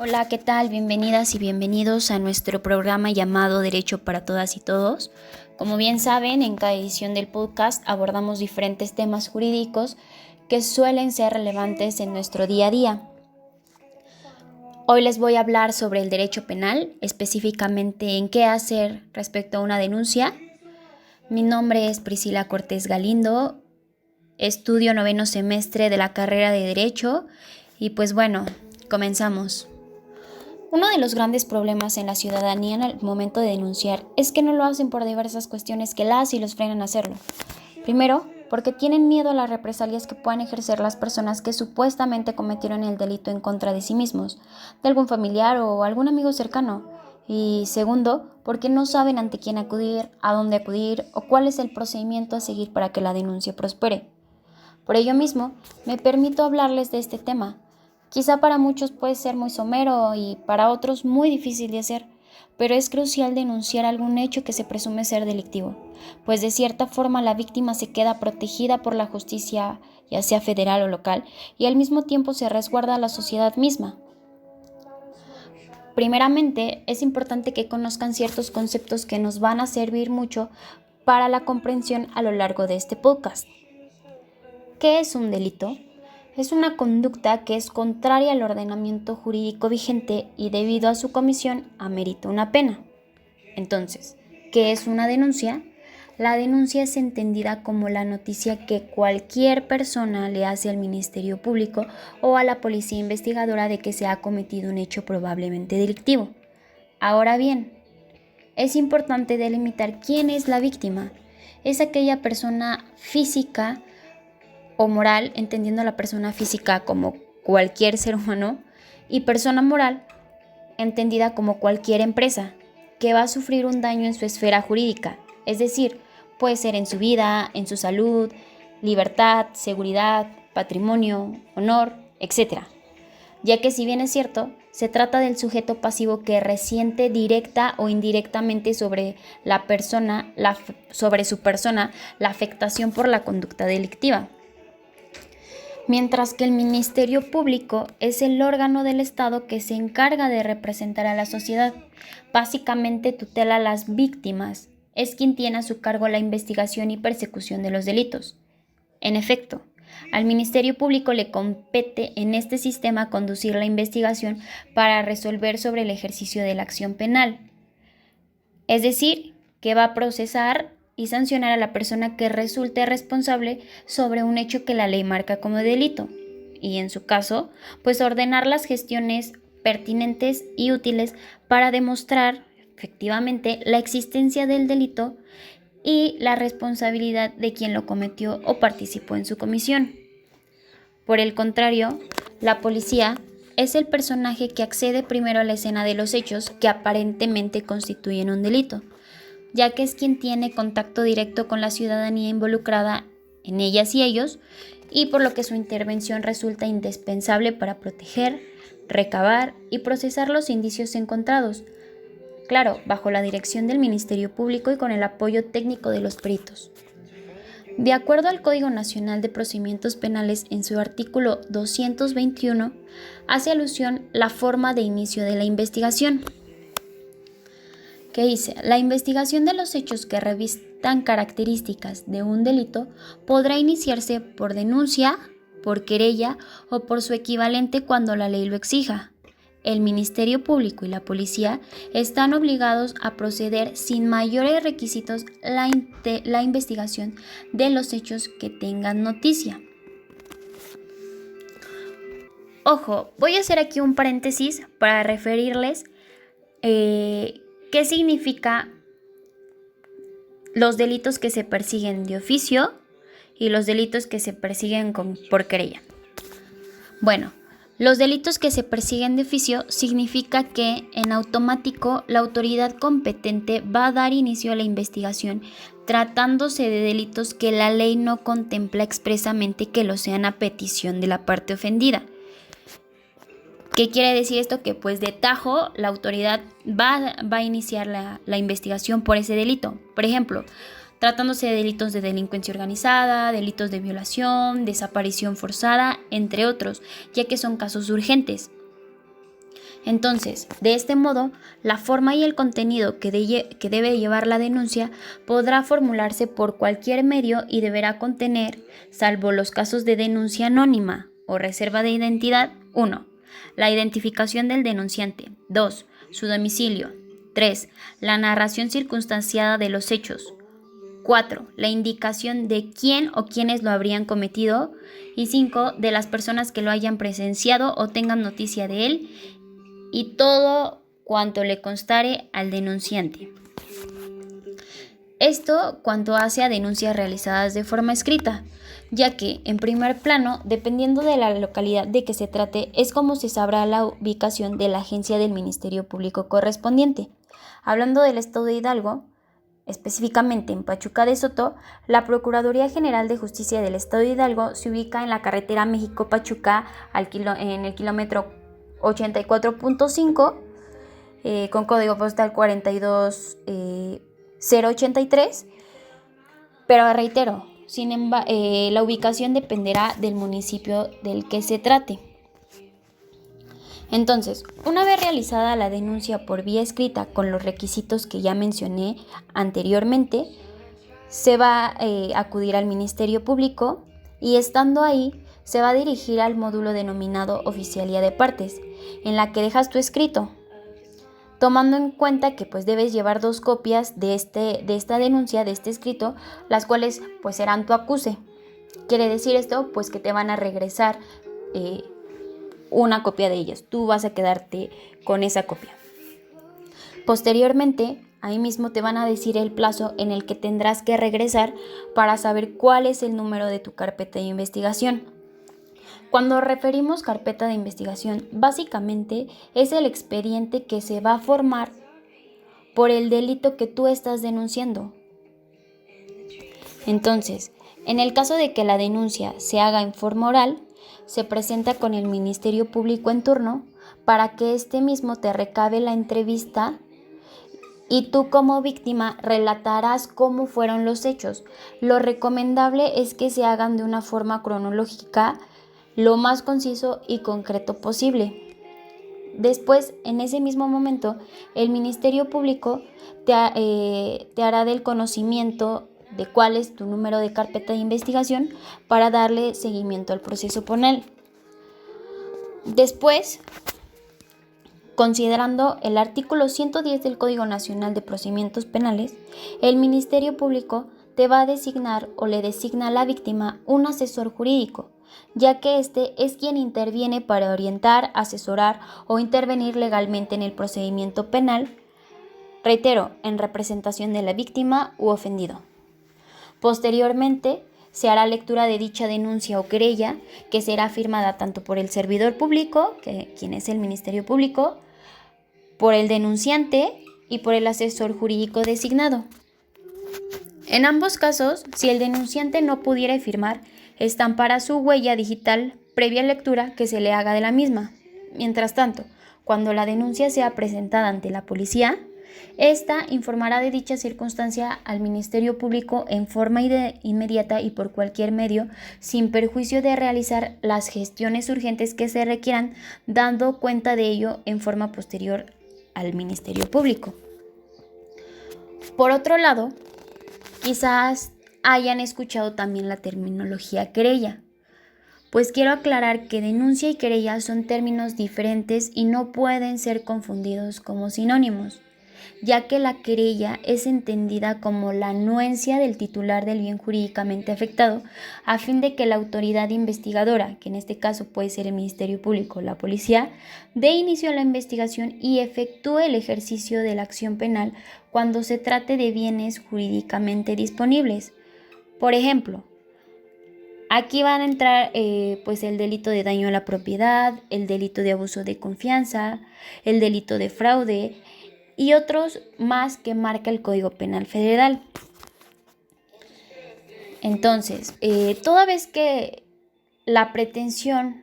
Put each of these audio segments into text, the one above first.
Hola, ¿qué tal? Bienvenidas y bienvenidos a nuestro programa llamado Derecho para Todas y Todos. Como bien saben, en cada edición del podcast abordamos diferentes temas jurídicos que suelen ser relevantes en nuestro día a día. Hoy les voy a hablar sobre el derecho penal, específicamente en qué hacer respecto a una denuncia. Mi nombre es Priscila Cortés Galindo, estudio 9º semestre de la carrera de Derecho y pues bueno, comenzamos. Uno de los grandes problemas en la ciudadanía en el momento de denunciar es que no lo hacen por diversas cuestiones que las y los frenan a hacerlo. Primero, porque tienen miedo a las represalias que puedan ejercer las personas que supuestamente cometieron el delito en contra de sí mismos, de algún familiar o algún amigo cercano. Y segundo, porque no saben ante quién acudir, a dónde acudir o cuál es el procedimiento a seguir para que la denuncia prospere. Por ello mismo, me permito hablarles de este tema. Quizá para muchos puede ser muy somero y para otros muy difícil de hacer, pero es crucial denunciar algún hecho que se presume ser delictivo, pues de cierta forma la víctima se queda protegida por la justicia, ya sea federal o local, y al mismo tiempo se resguarda a la sociedad misma. Primeramente, es importante que conozcan ciertos conceptos que nos van a servir mucho para la comprensión a lo largo de este podcast. ¿Qué es un delito? Es una conducta que es contraria al ordenamiento jurídico vigente y debido a su comisión amerita una pena. Entonces, ¿qué es una denuncia? La denuncia es entendida como la noticia que cualquier persona le hace al Ministerio Público o a la policía investigadora de que se ha cometido un hecho probablemente delictivo. Ahora bien, es importante delimitar quién es la víctima. Es aquella persona física o moral, entendiendo a la persona física como cualquier ser humano, y persona moral, entendida como cualquier empresa, que va a sufrir un daño en su esfera jurídica, es decir, puede ser en su vida, en su salud, libertad, seguridad, patrimonio, honor, etc. Ya que si bien es cierto, se trata del sujeto pasivo que resiente directa o indirectamente sobre sobre su persona la afectación por la conducta delictiva. Mientras que el Ministerio Público es el órgano del Estado que se encarga de representar a la sociedad. Básicamente tutela a las víctimas, es quien tiene a su cargo la investigación y persecución de los delitos. En efecto, al Ministerio Público le compete en este sistema conducir la investigación para resolver sobre el ejercicio de la acción penal. Es decir, que va a procesar y sancionar a la persona que resulte responsable sobre un hecho que la ley marca como delito. Y en su caso, pues ordenar las gestiones pertinentes y útiles para demostrar efectivamente la existencia del delito y la responsabilidad de quien lo cometió o participó en su comisión. Por el contrario, la policía es el personaje que accede primero a la escena de los hechos que aparentemente constituyen un delito, ya que es quien tiene contacto directo con la ciudadanía involucrada en ellas y ellos, y por lo que su intervención resulta indispensable para proteger, recabar y procesar los indicios encontrados, claro, bajo la dirección del Ministerio Público y con el apoyo técnico de los peritos. De acuerdo al Código Nacional de Procedimientos Penales, en su artículo 221, hace alusión la forma de inicio de la investigación, que dice: la investigación de los hechos que revistan características de un delito podrá iniciarse por denuncia, por querella o por su equivalente cuando la ley lo exija. El Ministerio Público y la Policía están obligados a proceder sin mayores requisitos la investigación de los hechos que tengan noticia. Ojo, voy a hacer aquí un paréntesis para referirles qué significa los delitos que se persiguen de oficio y los delitos que se persiguen por querella. Bueno, los delitos que se persiguen de oficio significa que en automático la autoridad competente va a dar inicio a la investigación tratándose de delitos que la ley no contempla expresamente que lo sean a petición de la parte ofendida. ¿Qué quiere decir esto? Que pues de tajo la autoridad va a iniciar la investigación por ese delito. Por ejemplo, tratándose de delitos de delincuencia organizada, delitos de violación, desaparición forzada, entre otros, ya que son casos urgentes. Entonces, de este modo, la forma y el contenido que debe llevar la denuncia podrá formularse por cualquier medio y deberá contener, salvo los casos de denuncia anónima o reserva de identidad, 1. La identificación del denunciante. 2. Su domicilio. 3. La narración circunstanciada de los hechos. 4. La indicación de quién o quiénes lo habrían cometido. Y 5. De las personas que lo hayan presenciado o tengan noticia de él y todo cuanto le constare al denunciante. Esto cuanto hace a denuncias realizadas de forma escrita, ya que, en primer plano, dependiendo de la localidad de que se trate, es como se sabrá la ubicación de la agencia del Ministerio Público correspondiente. Hablando del estado de Hidalgo, específicamente en Pachuca de Soto, la Procuraduría General de Justicia del Estado de Hidalgo se ubica en la carretera México-Pachuca en el kilómetro 84.5 con código postal 42083, pero reitero, la ubicación dependerá del municipio del que se trate. Entonces, una vez realizada la denuncia por vía escrita con los requisitos que ya mencioné anteriormente, se va a acudir al Ministerio Público y estando ahí se va a dirigir al módulo denominado Oficialía de Partes, en la que dejas tu escrito, tomando en cuenta que pues debes llevar 2 copias de esta denuncia, de este escrito, las cuales pues serán tu acuse. Quiere decir esto pues que te van a regresar una copia de ellas. Tú vas a quedarte con esa copia. Posteriormente, ahí mismo te van a decir el plazo en el que tendrás que regresar para saber cuál es el número de tu carpeta de investigación. Cuando referimos carpeta de investigación, básicamente es el expediente que se va a formar por el delito que tú estás denunciando. Entonces, en el caso de que la denuncia se haga en forma oral, se presenta con el Ministerio Público en turno para que éste mismo te recabe la entrevista y tú como víctima relatarás cómo fueron los hechos. Lo recomendable es que se hagan de una forma cronológica, lo más conciso y concreto posible. Después, en ese mismo momento, el Ministerio Público te hará del conocimiento de cuál es tu número de carpeta de investigación para darle seguimiento al proceso penal. Después, considerando el artículo 110 del Código Nacional de Procedimientos Penales, el Ministerio Público te va a designar o le designa a la víctima un asesor jurídico, ya que este es quien interviene para orientar, asesorar o intervenir legalmente en el procedimiento penal, reitero, en representación de la víctima u ofendido. Posteriormente, se hará lectura de dicha denuncia o querella, que será firmada tanto por el servidor público, quien es el Ministerio Público, por el denunciante y por el asesor jurídico designado. En ambos casos, si el denunciante no pudiera firmar, estampará su huella digital previa lectura que se le haga de la misma. Mientras tanto, cuando la denuncia sea presentada ante la policía, esta informará de dicha circunstancia al Ministerio Público en forma inmediata y por cualquier medio, sin perjuicio de realizar las gestiones urgentes que se requieran, dando cuenta de ello en forma posterior al Ministerio Público. Por otro lado, quizás hayan escuchado también la terminología querella. Pues quiero aclarar que denuncia y querella son términos diferentes y no pueden ser confundidos como sinónimos, ya que la querella es entendida como la anuencia del titular del bien jurídicamente afectado a fin de que la autoridad investigadora, que en este caso puede ser el Ministerio Público o la policía, dé inicio a la investigación y efectúe el ejercicio de la acción penal cuando se trate de bienes jurídicamente disponibles. Por ejemplo, aquí van a entrar pues el delito de daño a la propiedad, el delito de abuso de confianza, el delito de fraude y otros más que marca el Código Penal Federal. Entonces, toda vez que la pretensión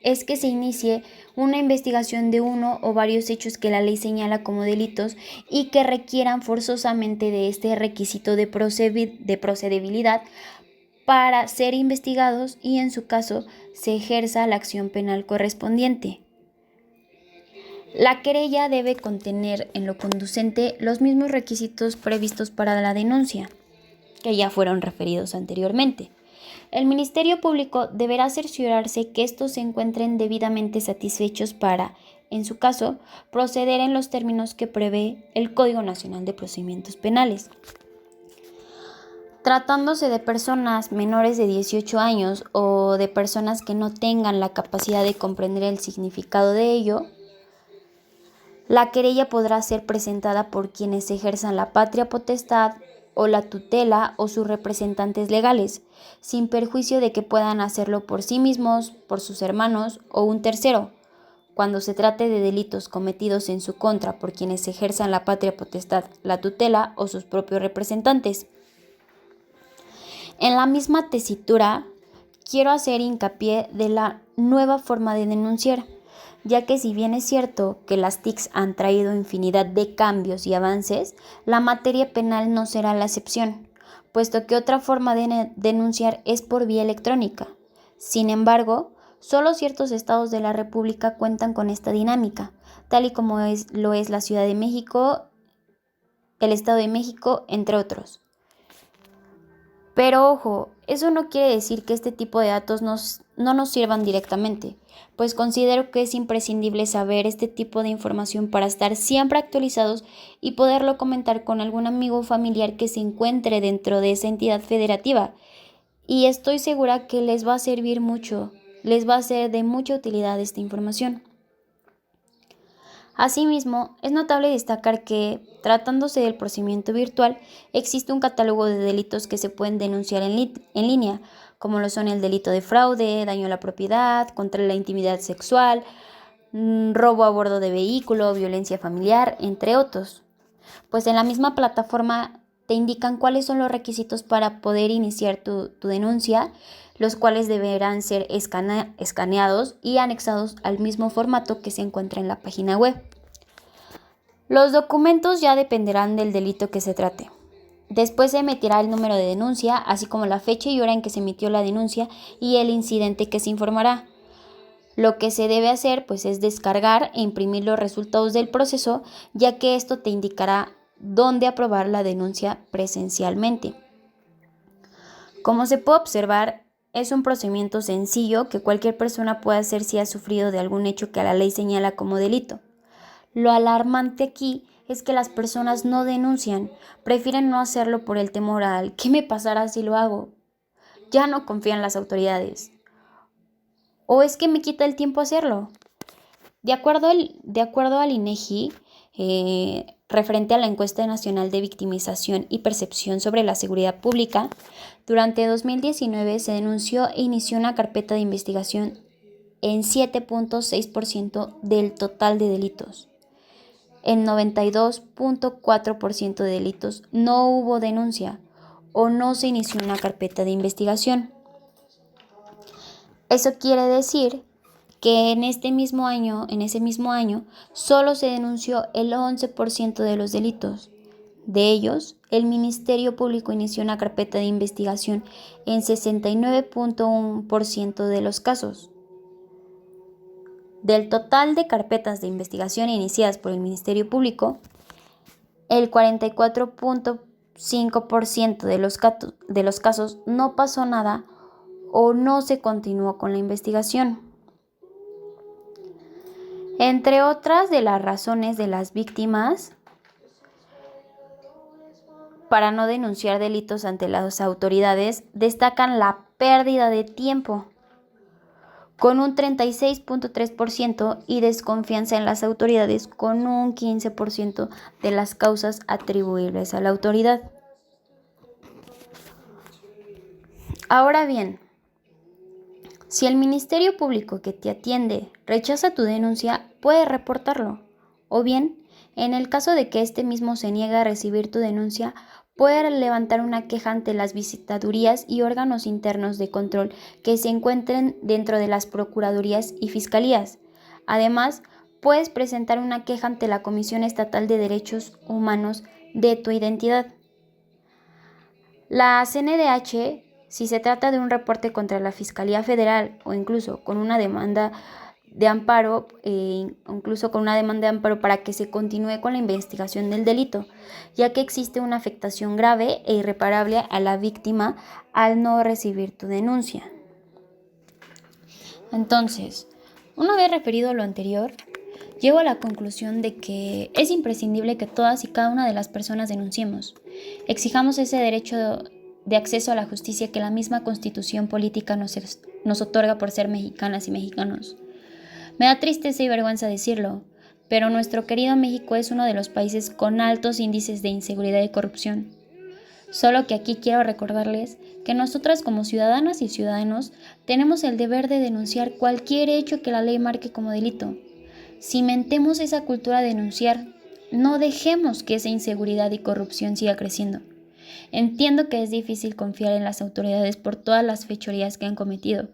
es que se inicie una investigación de uno o varios hechos que la ley señala como delitos y que requieran forzosamente de este requisito de procedibilidad para ser investigados y en su caso se ejerza la acción penal correspondiente. La querella debe contener en lo conducente los mismos requisitos previstos para la denuncia, que ya fueron referidos anteriormente. El Ministerio Público deberá cerciorarse que estos se encuentren debidamente satisfechos para, en su caso, proceder en los términos que prevé el Código Nacional de Procedimientos Penales. Tratándose de personas menores de 18 años o de personas que no tengan la capacidad de comprender el significado de ello, la querella podrá ser presentada por quienes ejerzan la patria potestad o la tutela o sus representantes legales, sin perjuicio de que puedan hacerlo por sí mismos, por sus hermanos o un tercero, cuando se trate de delitos cometidos en su contra por quienes ejerzan la patria potestad, la tutela o sus propios representantes. En la misma tesitura, quiero hacer hincapié de la nueva forma de denunciar, ya que si bien es cierto que las TICs han traído infinidad de cambios y avances, la materia penal no será la excepción, puesto que otra forma de denunciar es por vía electrónica. Sin embargo, solo ciertos estados de la República cuentan con esta dinámica, tal y como lo es la Ciudad de México, el Estado de México, entre otros. Pero ojo, eso no quiere decir que este tipo de datos no nos sirvan directamente, pues considero que es imprescindible saber este tipo de información para estar siempre actualizados y poderlo comentar con algún amigo o familiar que se encuentre dentro de esa entidad federativa. Y estoy segura que les va a servir mucho, les va a ser de mucha utilidad esta información. Asimismo, es notable destacar que, tratándose del procedimiento virtual, existe un catálogo de delitos que se pueden denunciar en línea, como lo son el delito de fraude, daño a la propiedad, contra la intimidad sexual, robo a bordo de vehículo, violencia familiar, entre otros. Pues en la misma plataforma te indican cuáles son los requisitos para poder iniciar tu denuncia, los cuales deberán ser escaneados y anexados al mismo formato que se encuentra en la página web. Los documentos ya dependerán del delito que se trate. Después se emitirá el número de denuncia, así como la fecha y hora en que se emitió la denuncia y el incidente que se informará. Lo que se debe hacer, pues, es descargar e imprimir los resultados del proceso, ya que esto te indicará dónde aprobar la denuncia presencialmente. Como se puede observar, es un procedimiento sencillo que cualquier persona puede hacer si ha sufrido de algún hecho que la ley señala como delito. Lo alarmante aquí es que las personas no denuncian, prefieren no hacerlo por el temor al ¿qué me pasará si lo hago? Ya no confían en las autoridades. ¿O es que me quita el tiempo hacerlo? De acuerdo al INEGI, referente a la encuesta nacional de victimización y percepción sobre la seguridad pública, durante 2019 se denunció e inició una carpeta de investigación en 7.6% del total de delitos. En 92.4% de delitos no hubo denuncia o no se inició una carpeta de investigación. Eso quiere decir que en ese mismo año, solo se denunció el 11% de los delitos. De ellos, el Ministerio Público inició una carpeta de investigación en 69.1% de los casos. Del total de carpetas de investigación iniciadas por el Ministerio Público, el 44.5% de los casos no pasó nada o no se continuó con la investigación. Entre otras de las razones de las víctimas para no denunciar delitos ante las autoridades, destacan la pérdida de tiempo, con un 36.3% y desconfianza en las autoridades con un 15% de las causas atribuibles a la autoridad. Ahora bien, si el Ministerio Público que te atiende rechaza tu denuncia, puedes reportarlo. O bien, en el caso de que este mismo se niegue a recibir tu denuncia, puede levantar una queja ante las visitadurías y órganos internos de control que se encuentren dentro de las procuradurías y fiscalías. Además, puedes presentar una queja ante la Comisión Estatal de Derechos Humanos de tu identidad. La CNDH, si se trata de un reporte contra la Fiscalía Federal o incluso con una demanda de amparo, incluso con una demanda de amparo para que se continúe con la investigación del delito, ya que existe una afectación grave e irreparable a la víctima al no recibir tu denuncia. Entonces, una vez referido a lo anterior, llego a la conclusión de que es imprescindible que todas y cada una de las personas denunciemos, exijamos ese derecho de acceso a la justicia que la misma Constitución política nos otorga por ser mexicanas y mexicanos. Me da tristeza y vergüenza decirlo, pero nuestro querido México es uno de los países con altos índices de inseguridad y corrupción. Solo que aquí quiero recordarles que nosotras como ciudadanas y ciudadanos tenemos el deber de denunciar cualquier hecho que la ley marque como delito. Cimentemos esa cultura de denunciar, no dejemos que esa inseguridad y corrupción siga creciendo. Entiendo que es difícil confiar en las autoridades por todas las fechorías que han cometido,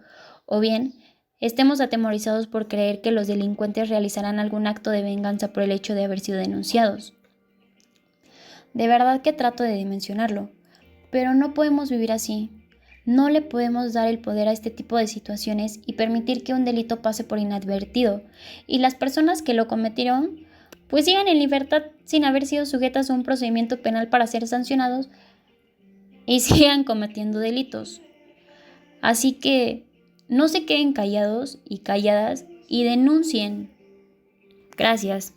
o bien estemos atemorizados por creer que los delincuentes realizarán algún acto de venganza por el hecho de haber sido denunciados. De verdad que trato de dimensionarlo, pero no podemos vivir así. No le podemos dar el poder a este tipo de situaciones y permitir que un delito pase por inadvertido y las personas que lo cometieron pues sigan en libertad sin haber sido sujetas a un procedimiento penal para ser sancionados y sigan cometiendo delitos. Así que no se queden callados y calladas y denuncien. Gracias.